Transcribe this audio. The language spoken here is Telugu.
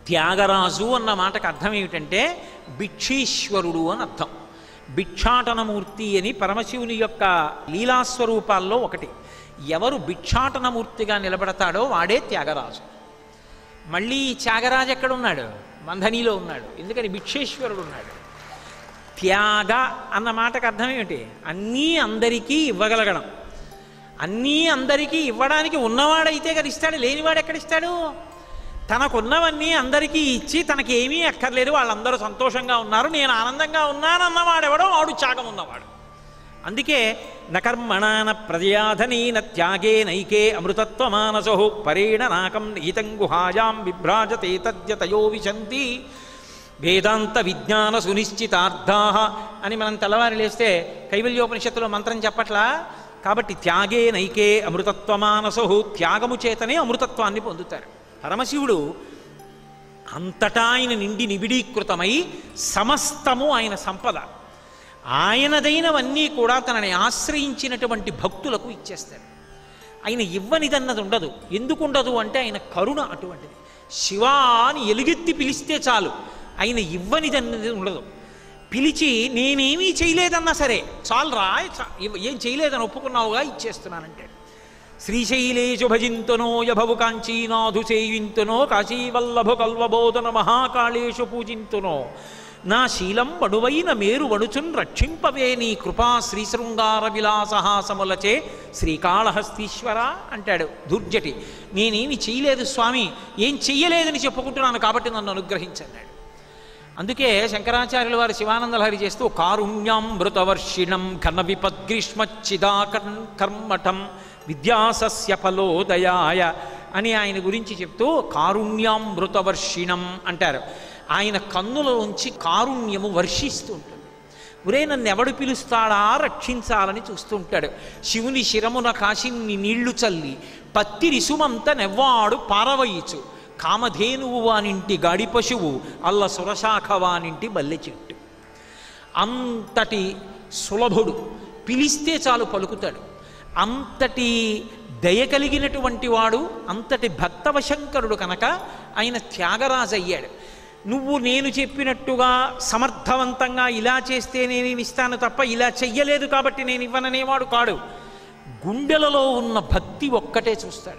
త్యాగరాజు అన్న మాటకు అర్థం ఏమిటంటే భిక్షీశ్వరుడు అని అర్థం. భిక్షాటనమూర్తి అని పరమశివుని యొక్క లీలాస్వరూపాల్లో ఒకటి. ఎవరు భిక్షాటనమూర్తిగా నిలబడతాడో వాడే త్యాగరాజు. మళ్ళీ ఈ త్యాగరాజు ఎక్కడున్నాడు? మంథనిలో ఉన్నాడు. ఎందుకని? భిక్షేశ్వరుడు ఉన్నాడు. త్యాగ అన్న మాటకు అర్థం ఏమిటి? అన్నీ అందరికీ ఇవ్వగలగడం. అన్నీ అందరికీ ఇవ్వడానికి ఉన్నవాడైతే కదా ఇస్తాడు, లేనివాడు ఎక్కడిస్తాడు? తనకున్నవన్నీ అందరికీ ఇచ్చి తనకి ఏమీ అక్కర్లేదు, వాళ్ళందరూ సంతోషంగా ఉన్నారు, నేను ఆనందంగా ఉన్నానన్నవాడెవడో వాడు త్యాగం ఉన్నవాడు. అందుకే నకర్మణాన ప్రజయాధనీన త్యాగే నైకే అమృతత్వమానసో పరేణ నాకం నిహితం గుహాయాం విభ్రాజతే తద్యతయో విశంతి వేదాంత విజ్ఞాన సునిశ్చితార్థా అని మనం తెల్లవారి లేస్తే కైవల్యోపనిషత్తులో మంత్రం చెప్పట్లా? కాబట్టి త్యాగే నైకే అమృతత్వమానసో, త్యాగము చేతనే అమృతత్వాన్ని పొందుతారు. పరమశివుడు అంతటా ఆయన నిండి నిబిడీకృతమై సమస్తము ఆయన సంపద. ఆయనదైనవన్నీ కూడా తనని ఆశ్రయించినటువంటి భక్తులకు ఇచ్చేస్తాడు. ఆయన ఇవ్వనిదన్నది ఉండదు. ఎందుకు ఉండదు అంటే ఆయన కరుణ అటువంటిది. శివా అని ఎలుగెత్తి పిలిస్తే చాలు, ఆయన ఇవ్వనిదన్నది ఉండదు. పిలిచి నేనేమీ చేయలేదన్నా సరే చాలురా, ఏం చేయలేదని ఒప్పుకున్నావుగా ఇచ్చేస్తున్నానంటే. శ్రీశైలేషు భజింతునో యభవు కాంచీనాథు సేవింతునో కాశీవల్లభు కల్వబోధన మహాకాళేషు పూజింతునో నా శీలం వడువైన మేరు వడుచున్ రక్షింపవే నీ కృపా శ్రీశృంగార విలాసహాసములచే శ్రీకాళహస్తీశ్వర అంటాడు దుర్జటి. నేనేమి చేయలేదు స్వామి, ఏం చెయ్యలేదని చెప్పుకుంటున్నాను కాబట్టి నన్ను అనుగ్రహించన్నాడు. అందుకే శంకరాచార్యుల వారు శివానందలహరి చేస్తూ కారుణ్యామృతవర్షిణం ఘన విపద్గ్రీష్మచ్చిదా కర్మఠం విద్యాసస్య ఫలోదయాయ అని ఆయన గురించి చెప్తూ కారుణ్యామృతవర్షిణం అంటారు. ఆయన కన్నులలోంచి కారుణ్యము వర్షిస్తూ ఉంటుంది. ఒరే నన్ను ఎవడు పిలుస్తాడా రక్షించాలని చూస్తూ ఉంటాడు. శివుని శిరమున కాశిని నీళ్లు చల్లి పత్తిరిసుమంత నెవ్వాడు పారవయిచు కామధేనువు వానింటి గాడి పశువు అల్ల సురశాఖ వానింటి బల్లె చెట్టు. అంతటి సులభుడు, పిలిస్తే చాలు పలుకుతాడు. అంతటి దయ కలిగినటువంటి వాడు, అంతటి భక్తవశంకరుడు కనుక ఆయన త్యాగరాజు అయ్యాడు. నువ్వు నేను చెప్పినట్టుగా సమర్థవంతంగా ఇలా చేస్తే నేను ఇస్తాను తప్ప ఇలా చెయ్యలేదు కాబట్టి నేను ఇవ్వననేవాడు కాడు. గుండెలలో ఉన్న భక్తి ఒక్కటే చూస్తాడు.